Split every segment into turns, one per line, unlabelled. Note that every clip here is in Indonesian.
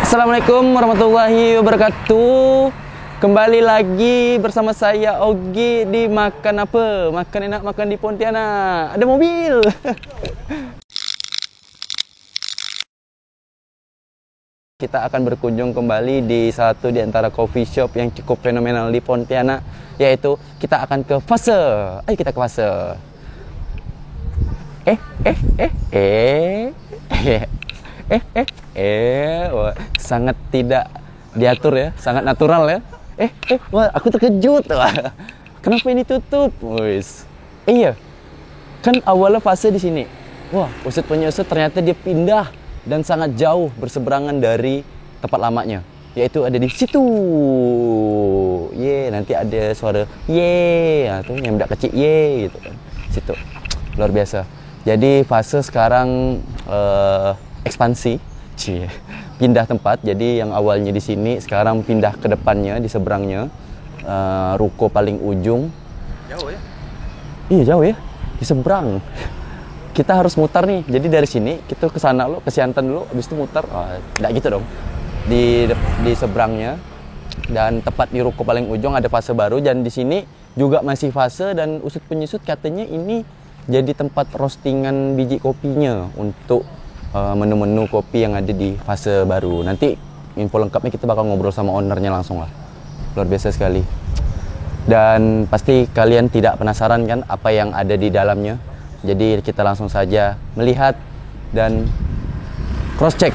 Assalamualaikum warahmatullahi wabarakatuh. Kembali lagi bersama saya Ogi di Makan Apa? Makan enak makan di Pontianak. Ada mobil. Kita akan berkunjung kembali di satu di antara coffee shop yang cukup fenomenal di Pontianak, yaitu kita akan ke Fase. Ayo kita ke Fase. Wah, sangat tidak diatur ya, sangat natural ya. Wah, aku terkejut. Wah, kenapa ini tutup? Wis. Iya, kan awalnya Fase di sini. Wah, usut punya usut ternyata dia pindah dan sangat jauh berseberangan dari tempat lamanya, yaitu ada di situ. Nanti ada suara tuh yang budak kecil gitu kan. Situ. Luar biasa. Jadi Fase sekarang ekspansi, pindah tempat. Jadi yang awalnya di sini sekarang pindah ke depannya, di seberangnya, ruko paling ujung. Jauh ya? Iya jauh ya, di seberang. Kita harus mutar nih. Jadi dari sini kita ke sana lo, ke Siantan dulu, habis itu mutar. Enggak gitu dong. Di seberangnya dan tepat di ruko paling ujung ada Fase baru, dan di sini juga masih Fase, dan usut penyusut katanya ini jadi tempat roastingan biji kopinya untuk menu-menu kopi yang ada di Fase baru. Nanti info lengkapnya kita bakal ngobrol sama ownernya langsung lah. Luar biasa sekali. Dan pasti kalian tidak penasaran kan apa yang ada di dalamnya. Jadi kita langsung saja melihat dan cross check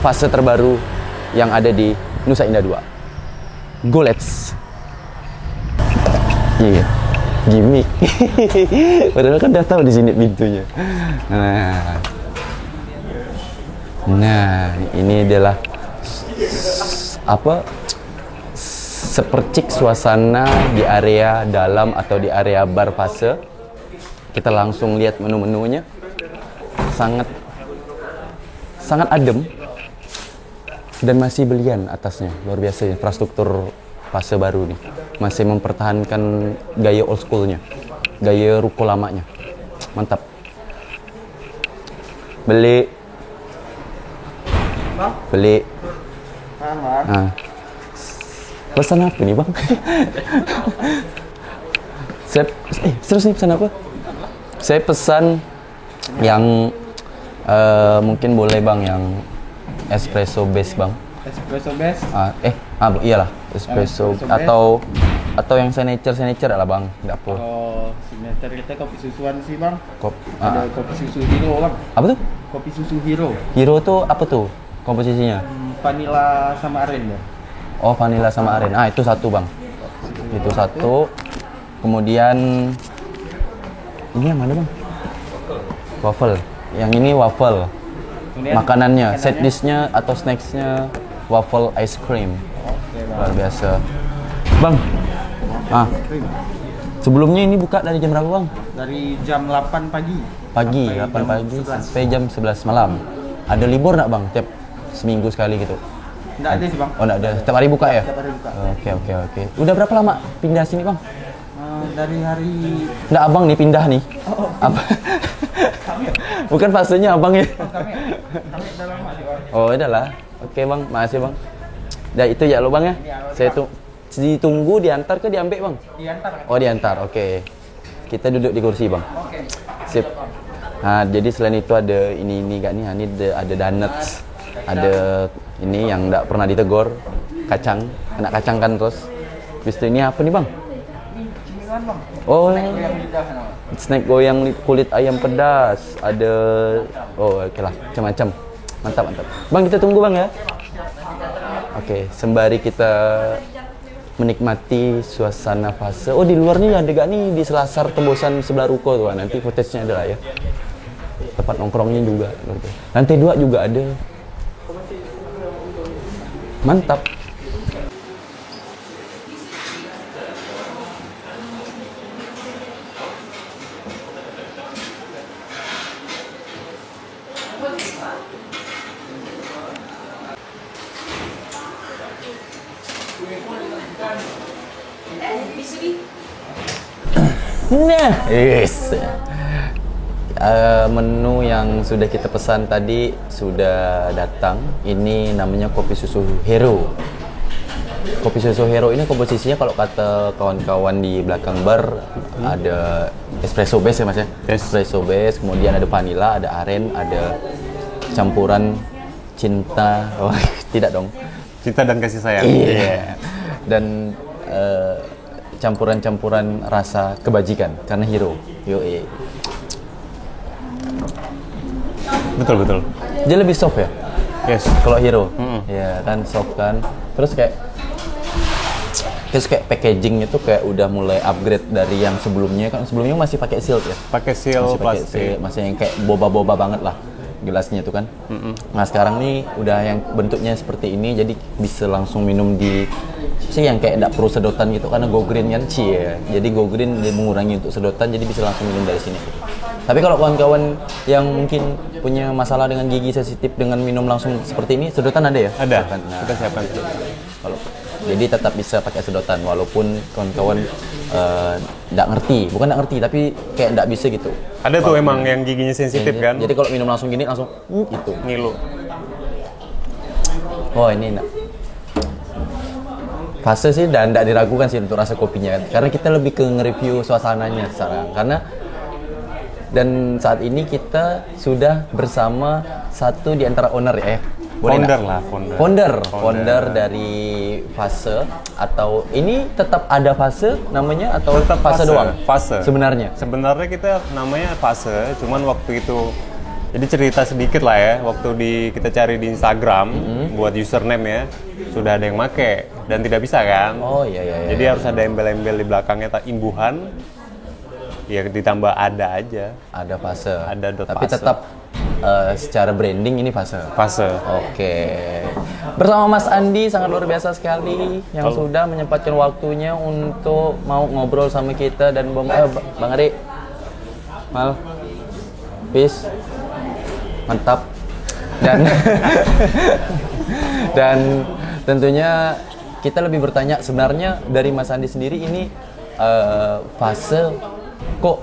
Fase terbaru yang ada di Nusa Indah 2. Go let's. Iya. Gimik. Padahal kan udah tahu di sini pintunya. Nah, ini adalah sepercik suasana di area dalam atau di area bar Fase. Kita langsung lihat menu-menunya. Sangat adem dan masih belian atasnya. Luar biasa infrastruktur Fase baru nih. Masih mempertahankan gaya old school-nya, gaya ruko lamanya. Mantap. Beli. Pesan apa nih bang? Terus nih pesan apa? Saya pesan yang mungkin boleh bang, yang espresso base bang.
Espresso base?
Iyalah espresso atau yang signature lah bang, nggak apa.
Oh, signature kita kopi susuan sih bang. Ada kopi susu hero bang.
Apa tuh?
Kopi susu hero.
Hero tuh apa tuh komposisinya?
Vanilla sama aren ya.
Oh, vanilla sama aren. Itu satu bang. Itu satu. Kemudian ini yang mana bang? Waffle. Yang ini waffle.
Kemudian,
makanannya, set dishnya atau snacksnya waffle ice cream. Luar biasa. Bang, sebelumnya ini buka dari jam berapa bang?
Dari jam 8 pagi.
8 pagi sampai jam 11 malam. Ada libur nggak bang? Tiap seminggu sekali gitu?
Nggak ada sih bang.
Oh nggak ada, setiap hari buka ya?
Setiap hari buka.
Oke. Udah berapa lama pindah sini bang?
Dari hari...
Nggak, abang nih pindah nih. Apa?
Kami ya?
Bukan fasenya abang ya?
Kami udah lama sih bang.
Oh udah lah. Oke bang, makasih bang. Dah itu ya lo bang ya? Saya tuh ditunggu, diantar ke diambil bang?
Diantar.
Oh diantar, oke. Kita duduk di kursi bang.
Oke.
Sip. Nah jadi selain itu ada ini gak nih? Ini ada donuts. Ada ini yang nggak pernah ditegor, kacang, kena kacang kan terus. Habis itu ini apa nih bang?
Cemilan bang.
Oh,
Yang lidah nama.
snack goyang kulit ayam pedas. Ada, oke lah, macam-macam. Mantap. Bang kita tunggu bang ya. Oke, sembari kita menikmati suasana Fase. Oh di luar nih ada gak nih di selasar tembusan sebelah ruko tuh. Nanti footage-nya ada lah ya. Tempat nongkrongnya juga. Lantai 2 juga ada. Mantap. Nah, yes. Menu yang sudah kita pesan tadi sudah datang. Ini namanya kopi susu Hero. Kopi susu Hero ini komposisinya kalau kata kawan-kawan di belakang bar ada espresso base ya Mas ya?
Yes.
Espresso base, kemudian ada vanilla, ada aren, ada campuran cinta. Oh, tidak dong.
Cinta dan kasih sayang.
Iya. Dan campuran-campuran rasa kebajikan karena Hero. Yoi.
Betul.
Dia lebih soft ya?
Yes.
Kalau Hero. Ya kan soft kan. Terus kayak packagingnya tuh kayak udah mulai upgrade dari yang sebelumnya. Kan sebelumnya masih pakai seal ya?
Pakai seal plastik.
Masih yang kayak boba-boba banget lah gelasnya tuh kan. Nah sekarang nih udah yang bentuknya seperti ini, jadi bisa langsung minum di sih yang kayak enggak perlu sedotan gitu karena Go Green kan ya. Jadi Go Green dia mengurangi untuk sedotan, jadi bisa langsung minum dari sini. Tapi kalau kawan-kawan yang mungkin punya masalah dengan gigi sensitif dengan minum langsung seperti ini, sedotan ada ya?
Ada.
Nah,
Kita siapkan.
jadi tetap bisa pakai sedotan walaupun kawan-kawan nggak ngerti tapi kayak nggak bisa gitu.
Ada tuh emang yang giginya sensitif kan?
Jadi kalau minum langsung gini langsung gitu.
Ngilu.
Oh ini enak. Fase sih dan nggak diragukan sih untuk rasa kopinya kan. Karena kita lebih ke nge-review suasananya sekarang. Dan saat ini kita sudah bersama satu di antara owner ya. Founder dari Fase, atau ini tetap ada Fase namanya atau
tetap
Fase doang?
Fase.
Sebenarnya
kita namanya Fase, cuman waktu itu jadi cerita sedikit lah ya, waktu kita cari di Instagram buat username ya, sudah ada yang make dan tidak bisa kan?
Oh iya.
Jadi harus ada embel-embel di belakangnya imbuhan. Ya ditambah ada aja.
Ada Fase. Tapi
Fase.
tetap secara branding ini Fase. Oke. Bersama Mas Andi sangat luar biasa sekali yang sudah menyempatkan waktunya untuk mau ngobrol sama kita dan Bang Ade. Mal. Peace. Mantap. Dan tentunya kita lebih bertanya sebenarnya dari Mas Andi sendiri ini Fase kok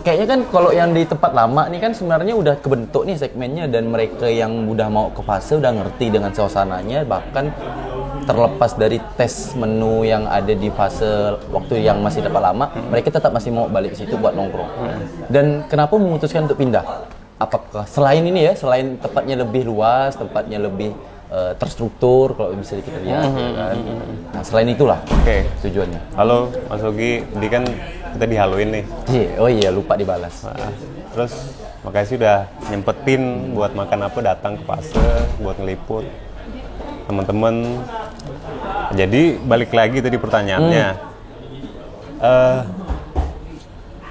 kayaknya kan kalau yang di tempat lama nih kan sebenarnya udah kebentuk nih segmennya dan mereka yang udah mau ke Fase udah ngerti dengan suasananya, bahkan terlepas dari tes menu yang ada di Fase waktu yang masih tempat lama, mereka tetap masih mau balik ke situ buat nongkrong. Dan kenapa memutuskan untuk pindah? Apakah selain ini ya, selain tempatnya lebih luas, tempatnya lebih terstruktur kalau bisa kita lihat kan. Nah, selain itulah tujuannya.
Halo Mas Ogi, ini kan kita dihaluin nih.
Oh iya, lupa dibalas.
Terus makasih udah nyempetin buat makan apa datang ke Fase buat ngeliput teman-teman. Jadi balik lagi tadi pertanyaannya.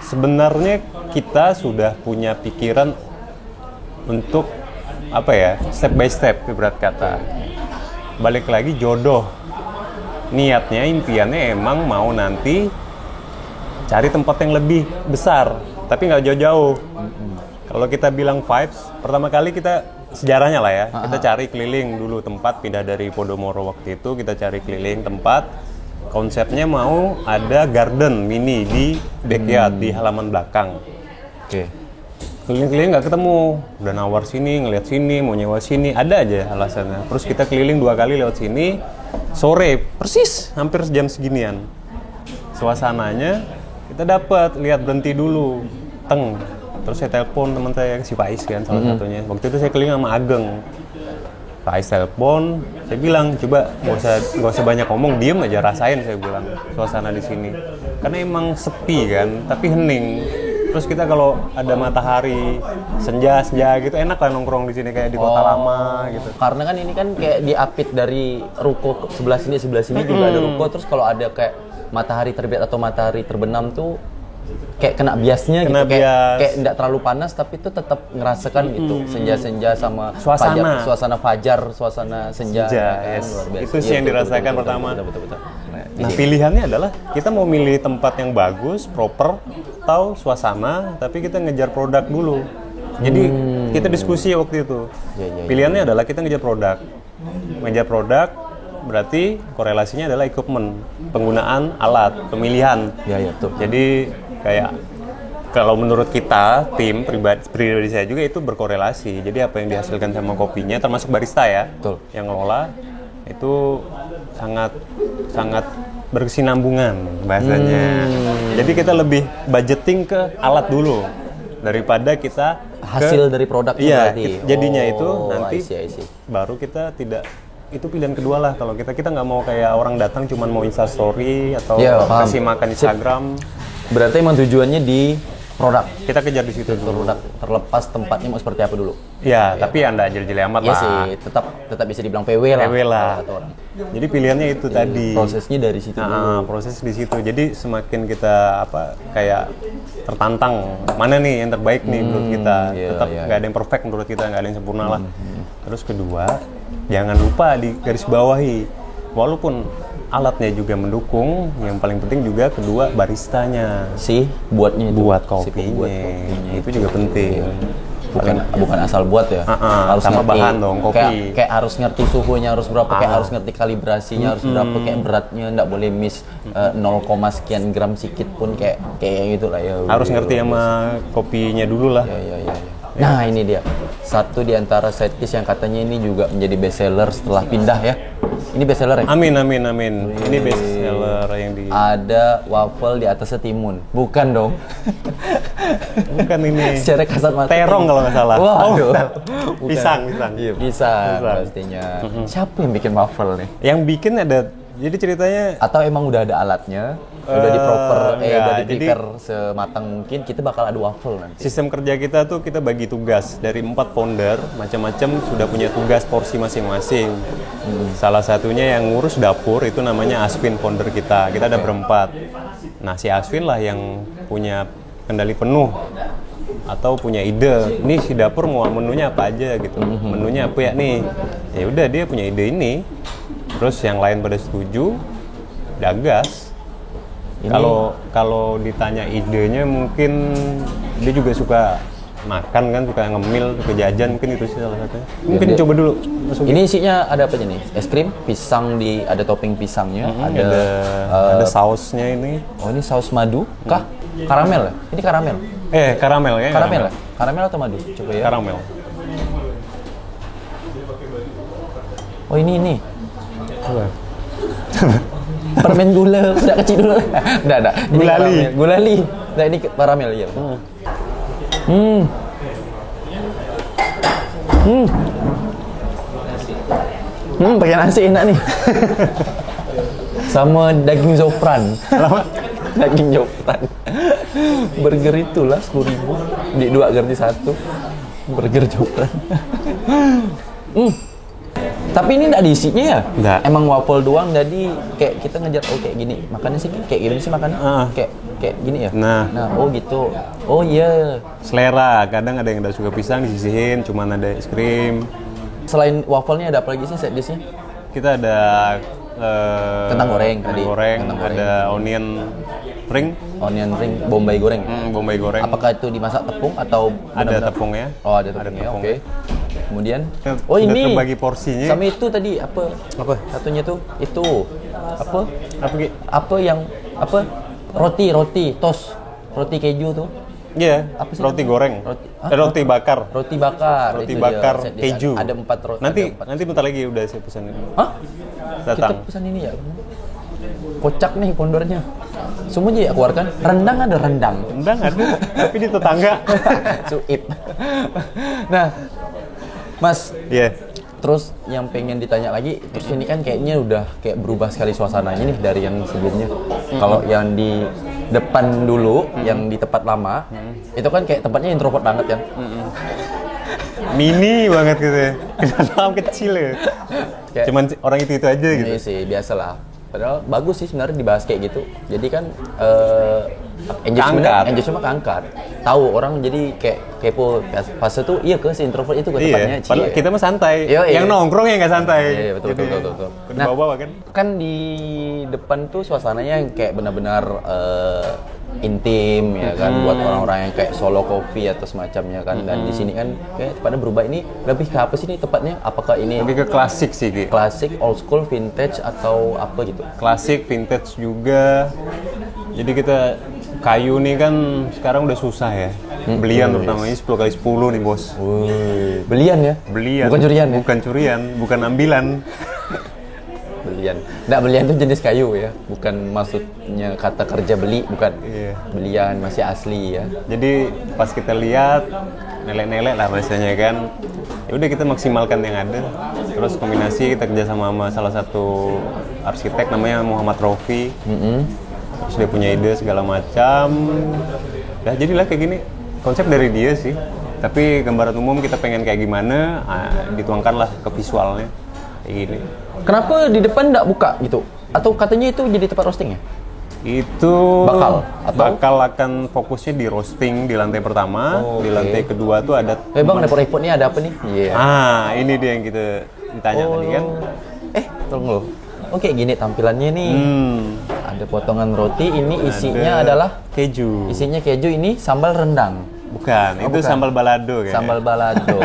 Sebenarnya kita sudah punya pikiran untuk step by step ibarat kata. Balik lagi jodoh. Niatnya, impiannya emang mau nanti cari tempat yang lebih besar, tapi nggak jauh-jauh. Kalau kita bilang vibes, pertama kali kita sejarahnya lah ya, kita cari keliling dulu tempat, pindah dari Podomoro waktu itu, kita cari keliling tempat. Konsepnya mau ada garden mini di backyard, di halaman belakang. Keliling-keliling nggak ketemu, udah nawar sini, ngeliat sini, mau nyewa sini, ada aja alasannya. Terus kita keliling 2 kali lewat sini, sore, persis hampir jam seginian. Suasananya kita dapat, lihat berhenti dulu, terus saya telepon teman saya, si Faiz kan salah satunya. Waktu itu saya keliling sama Ageng. Faiz telepon, saya bilang coba nggak usah banyak ngomong, diem aja rasain, saya bilang suasana di sini. Karena emang sepi kan, tapi hening. Terus kita kalau ada matahari, senja gitu enak lah nongkrong di sini kayak di kota lama gitu.
Karena kan ini kan kayak diapit dari ruko sebelah sini juga ada ruko. Terus kalau ada kayak matahari terbit atau matahari terbenam tuh kayak kena biasnya gitu, kayak enggak terlalu panas tapi itu tetap ngerasakan gitu senja-senja sama suasana fajar, suasana senja kan,
yes.
Luar biasa.
Itu sih yang dirasakan pertama.
Betul.
Nah, pilihannya adalah kita mau milih tempat yang bagus, proper, atau suasana, tapi kita ngejar produk dulu. Jadi kita diskusi waktu itu. Pilihannya adalah kita ngejar produk. Ngejar produk berarti korelasinya adalah equipment, penggunaan alat, pemilihan.
Betul.
Jadi kayak kalau menurut kita tim pribadi saya juga itu berkorelasi. Jadi apa yang dihasilkan sama kopinya, termasuk barista ya,
Betul.
yang ngelola itu sangat berkesinambungan bahasanya. Jadi kita lebih budgeting ke alat dulu daripada kita
Hasil dari produknya
iya,
berarti.
jadinya itu nanti
I see.
baru kita tidak, itu pilihan kedua lah. Kalau kita nggak mau kayak orang datang cuman mau Insta story atau
Iya, paham.
kasih makan Instagram.
Berarti emang tujuannya di produk.
Kita kejar di situ dulu.
Produk terlepas tempatnya mau seperti apa dulu.
Ya, tapi anda jeli-jeli amat
Iya
lah.
sih, tetap bisa dibilang PW lah.
PW lah.
kalau kata orang.
Jadi pilihannya itu tadi.
Prosesnya dari situ dulu.
Proses di situ. Jadi semakin kita kayak tertantang, mana nih yang terbaik nih menurut kita.
Iya,
Tetap
iya.
nggak ada yang perfect menurut kita, nggak ada yang sempurna lah. Terus kedua, jangan lupa di garis bawahi, walaupun alatnya juga mendukung, yang paling penting juga kedua baristanya
Si buatnya itu.
buat
Si
kopinya.
pembuat kopinya
Itu juga penting.
bukan asal buat ya. Harus
sama
ngerti,
bahan dong, kopi.
Kayak harus ngerti suhunya harus berapa, kayak harus ngerti kalibrasinya harus berapa, kayak beratnya nggak boleh miss 0, sekian gram sedikit pun kayak gitu lah ya.
Harus ngerti sama kopinya dulu lah.
Ya. Nah ini dia satu di antara side dish yang katanya ini juga menjadi best seller setelah pindah ya. Ini best seller ya?
Amin. Ini best seller yang di
Ada waffle di atasnya timun. Bukan dong.
bukan ini.
Secara kasat mata.
Terong kalau nggak salah.
Waduh.
Oh, pisang.
Iya, pisang pastinya. Siapa yang bikin waffle nih?
Yang bikin ada, jadi ceritanya
Atau emang udah ada alatnya? Udah di
enggak,
udah di
jadi-
prepare sematang mungkin kita bakal ada waffle nanti.
sistem kerja kita tuh kita bagi tugas dari 4 founder, macam-macam sudah punya tugas porsi masing-masing. Salah satunya yang ngurus dapur itu namanya Aswin, founder kita. Kita ada berempat. Nah, si Aswin lah yang punya kendali penuh atau punya ide. Nih si dapur mau menunya apa aja gitu. Menunya apa ya nih? Ya udah dia punya ide ini. Terus yang lain pada setuju, udah gas.
Ini-
Kalau ditanya idenya mungkin dia juga suka makan kan, suka ngemil, suka jajan, mungkin itu sih salah satunya. Mungkin
Dia-
coba dulu. Masukin.
Ini isinya ada apa aja nih? Es krim, pisang ada topping pisangnya,
ada sausnya ini.
Oh ini saus madu kah? Karamel ya? Ini karamel.
Karamel ya.
Karamel ya? Karamel atau madu? Coba ya.
Karamel.
Oh ini. Permen gula, udah kecil dulu. Udah. Ini
Gulali.
karamel. Gulali. Nah ini karamel ya. Pakai nasi enak nih. Sama daging zofran. Daging zofran. Burger itulah 10.000. Di 2 ganti 1. Burger zofran. Tapi ini nggak diisinya ya?
Nggak.
Emang waffle doang, jadi kayak kita ngejar kayak gini. Makannya sih kayak gini sih makannya. Kayak gini ya?
Nah.
Oh gitu. Oh iya.
Selera, kadang ada yang udah suka pisang disisihin, cuman ada es krim.
Selain waffle-nya ada apa lagi sih set dish-nya?
Kita ada
Kentang goreng tadi.
kentang goreng, ada onion ring,
Onion ring, bombay goreng.
bombay goreng.
Apakah itu dimasak tepung atau
Ada
benar-benar-
tepungnya.
Oh, ada tepungnya. Oke. Kemudian
Kan
oh
sudah
ini
terbagi porsinya.
sama itu tadi apa? Satunya tuh itu apa?
Apa Ki?
Apa yang apa? Roti toast. Roti keju tuh.
Iya,
Apa sih
roti
namanya?
goreng.
Roti
bakar.
Roti bakar.
Roti
itu dia,
bakar
set dish.
keju.
Ada 4 roti.
Nanti bentar lagi udah saya pesan ini.
Hah? Kita
Datang.
pesan ini ya. Kocak nih pondornya. Semua aja ya keluarkan. Rendang ada rendang.
Rendang ada, tapi di tetangga.
Suip. Nah, Mas,
Iya.
terus yang pengen ditanya lagi, terus ini kan kayaknya udah kayak berubah sekali suasananya nih dari yang sebelumnya. Kalau yang di depan dulu, yang di tempat lama, itu kan kayak tempatnya introvert banget kan.
Mini banget gitu ya. Dalam kecil ya.
Kayak-
Cuman orang itu aja gitu.
Ini sih biasalah. Padahal bagus sih sebenarnya dibahas kayak gitu. Jadi kan
Keangkat.
engagement keangkat. Tahu orang jadi kayak kepo fase tuh iya ke si introvert itu ke tempatnya.
Iya. Padahal
cie.
kita mah santai.
Iya, iya.
Yang nongkrong yang nggak santai.
Iya, betul.
Ke bawah kan.
Kan di depan tuh suasananya yang kayak benar-benar intim ya kan, buat orang-orang yang kayak solo coffee atau semacamnya kan. Dan di sini kan kayak tempatnya berubah, ini lebih ke apa sih nih tepatnya? Apakah ini
Lebih ke klasik sih, Ki.
klasik, old school, vintage atau apa gitu?
Klasik, vintage juga. Jadi kita kayu nih kan sekarang udah susah ya. Belian terutama ini 10 kali 10 nih bos.
Belian ya?
Belian.
Bukan curian ya?
Bukan curian, bukan ambilan.
Belian. Nggak, belian itu jenis kayu ya, bukan maksudnya kata kerja beli, bukan.
Iya.
Belian masih asli ya.
Jadi pas kita lihat nelek-nelek lah bahasanya kan. Ya udah kita maksimalkan yang ada. Terus kombinasi kita kerja sama salah satu arsitek namanya Muhammad Rofi. Terus dia punya ide segala macam. Ya jadilah kayak gini. Konsep dari dia sih. Tapi gambaran umum kita pengen kayak gimana, dituangkanlah ke visualnya kayak gini.
Kenapa di depan nggak buka gitu? Atau katanya itu jadi tempat roasting ya?
Itu
bakal
akan fokusnya di roasting di lantai pertama. Di lantai kedua tuh ada
bang, repot-repot nih ada apa nih?
Ini dia yang kita ditanya tadi kan.
Tunggu loh. Oke, gini tampilannya nih. Ada potongan roti, ini isinya adalah
keju.
Isinya keju, ini sambal rendang.
Bukan, itu bukan. Sambal balado kayaknya.
Sambal balado.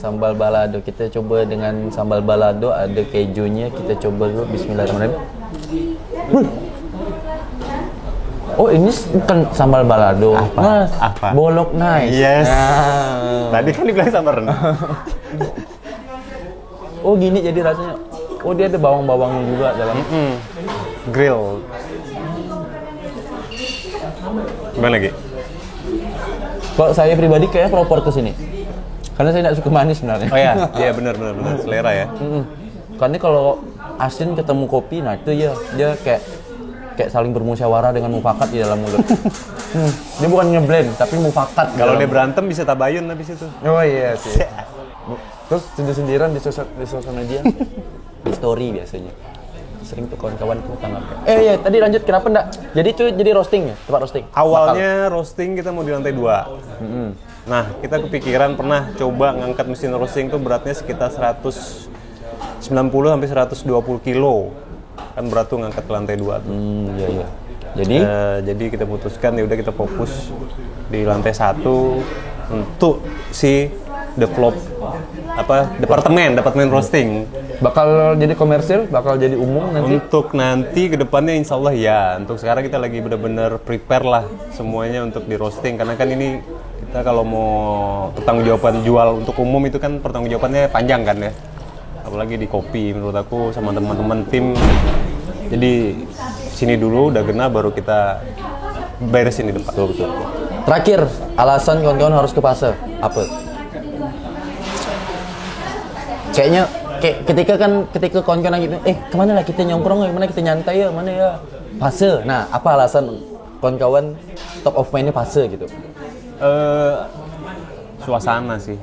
Sambal balado. Kita coba dengan sambal balado, ada kejunya. Kita coba dulu. Bismillahirrahmanirrahim. Oh, ini bukan sambal balado.
Apa?
Bolok nice.
Yes. Tadi kan dibilang sambal rendang.
Oh, gini jadi rasanya. Oh, dia ada bawang-bawangnya juga dalam.
Grill. Gimana lagi?
Kalau saya pribadi kayaknya proper ke sini. Karena saya tidak suka manis sebenarnya.
Oh ya, iya benar selera ya.
Karena kalau asin ketemu kopi, nah itu ya dia kayak saling bermusyawarah dengan mufakat di dalam mulut. Dia bukan ngeblend, tapi mufakat.
Kalau dia berantem bisa tabayun habis itu.
Oh iya sih. Terus sendiri-sendirian di suasana dia. Di story biasanya. Sering tuh kawan-kawan tuh tanggapnya. Iya, tadi lanjut kenapa enggak? Jadi itu jadi roasting ya, tempat roasting.
Awalnya roasting kita mau di lantai 2. Nah, kita kepikiran pernah coba ngangkat mesin roasting tuh beratnya sekitar 190 sampai 120 kilo. Kan berat tuh ngangkat ke lantai 2 tuh.
Iya.
Jadi kita putuskan ya udah kita fokus di lantai 1 untuk si departemen roasting.
Bakal jadi komersil, bakal jadi umum nanti.
Untuk nanti kedepannya insya Allah ya. Untuk sekarang kita lagi benar-benar prepare lah semuanya untuk di roasting. Karena kan ini kita kalau mau pertanggungjawaban jual untuk umum itu kan pertanggungjawabannya panjang kan ya. Apalagi di kopi menurut aku sama teman-teman tim. Jadi sini dulu udah genap baru kita beresin di depan.
Betul. Terakhir, alasan kawan-kawan harus ke Fase apa? Kayaknya ketika kawan-kawan lagi kemana lah kita nyongkrong, kemana kita nyantai ya, mana ya Fase. Nah, apa alasan kawan-kawan top of mind-nya Fase gitu?
Suasana sih.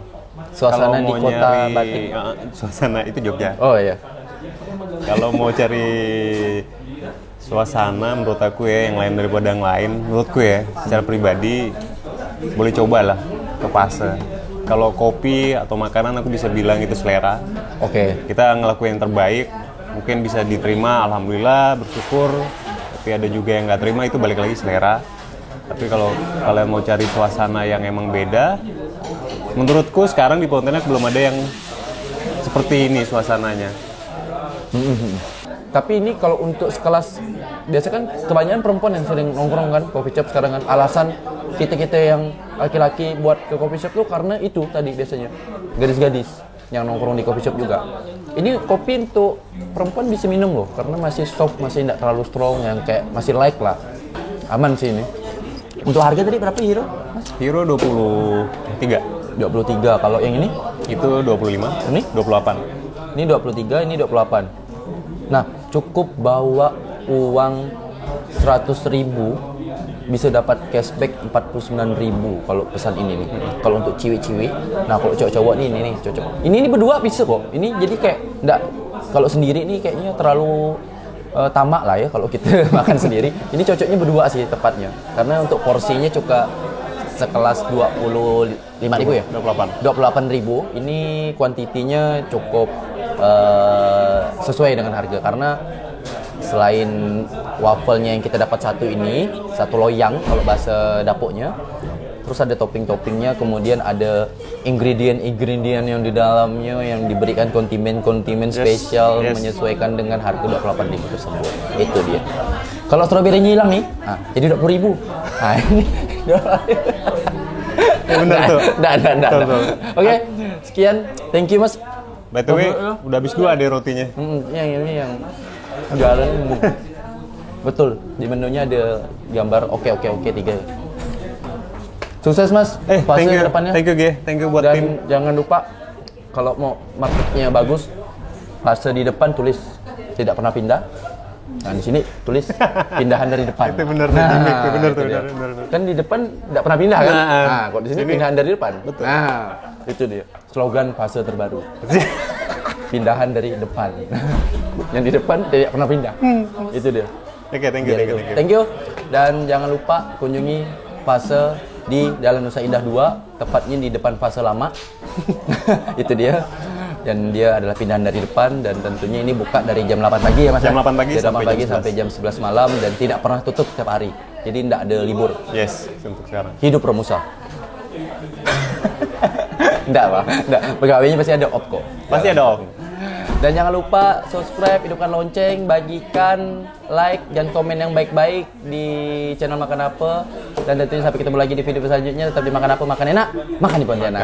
Suasana di kota batik.
Suasana itu Jogja.
Oh iya.
Kalau mau cari suasana menurut aku ya yang lain daripada yang lain, menurutku ya secara pribadi boleh cobalah ke Fase. Kalau kopi atau makanan aku bisa bilang itu selera. Oke. Kita ngelakuin yang terbaik, mungkin bisa diterima, alhamdulillah, bersyukur. Tapi ada juga yang nggak terima, itu balik lagi selera. Tapi kalau kalian mau cari suasana yang emang beda, menurutku sekarang di Pontianak belum ada yang seperti ini suasananya.
Tapi ini kalau untuk sekelas, biasa kan kebanyakan perempuan yang sering nongkrong kan, coffee shop sekarang kan. Alasan kita yang laki-laki buat ke coffee shop tuh karena itu tadi biasanya. Gadis-gadis yang nongkrong di coffee shop juga. Ini kopi untuk perempuan bisa minum loh, karena masih soft, masih tidak terlalu strong, yang kayak masih light lah. Aman sih ini. Untuk harga tadi berapa Hero? Mas?
Hero 23.
23, kalau yang ini?
Itu 25.
Ini?
28.
Ini 23, ini 28. Nah, cukup bawa uang 100.000 bisa dapat cashback 49.000 kalau pesan ini nih. Kalau untuk ciwi-ciwi, nah kalau cowok-cowok nih cocok. Ini berdua bisa kok. Ini jadi kayak enggak, kalau sendiri nih kayaknya terlalu tamak lah ya kalau kita makan sendiri. Ini cocoknya berdua sih tepatnya. Karena untuk porsinya juga sekelas 25.000 ya? 28.000. Ini kuantitinya cukup sesuai dengan harga, karena selain wafelnya yang kita dapat satu ini, satu loyang kalau bahasa dapurnya, terus ada topping-toppingnya, kemudian ada ingredient yang di dalamnya yang diberikan kondimen spesial menyesuaikan dengan harga 28.000 tersebut. Itu dia. Kalau stroberinya hilang nih, jadi 20.000. Nah, ini.
Ya benar tuh.
Enggak. Oke, sekian. Thank you, Mas.
By the way, udah habis 2 deh rotinya.
Yang ini yang jualan ini. Betul, di menunya ada gambar oke 3. Sukses, Mas. Fase
Thank you.
depannya.
Thank you, Ge. Thank you buat
Dan
tim.
jangan lupa kalau mau marketnya bagus, fase di depan tulis tidak pernah pindah. Nah, di sini tulis pindahan dari depan.
Itu benar
Nah,
benar
itu dia. Kan di depan tidak pernah pindah kan? Nah, kok di sini pindahan dari depan.
Betul.
Nah, itu dia. Slogan fase terbaru. Pindahan dari depan. Yang di depan tidak pernah pindah. Itu dia.
Oke, thank you.
Thank you. Dan jangan lupa kunjungi fase di Jalan Nusa Indah 2, tepatnya di depan fase lama. Itu dia. Dan dia adalah pindahan dari depan, dan tentunya ini buka dari jam 8 pagi ya Mas.
Jam 8 pagi
jam 8
sampai
pagi
jam 11.
sampai jam 11 malam, dan tidak pernah tutup setiap hari. Jadi tidak ada libur.
Yes, untuk sekarang.
Hidup Romusa. Enggak, Pak. Enggak. Pegawainya pasti ada op kok.
Pasti ada om.
Dan jangan lupa subscribe, hidupkan lonceng, bagikan, like, dan komen yang baik-baik di channel Makan Apa. Dan tentunya sampai ketemu lagi di video selanjutnya. Tetap di Makan Apa, makan enak, makan di Pontianak.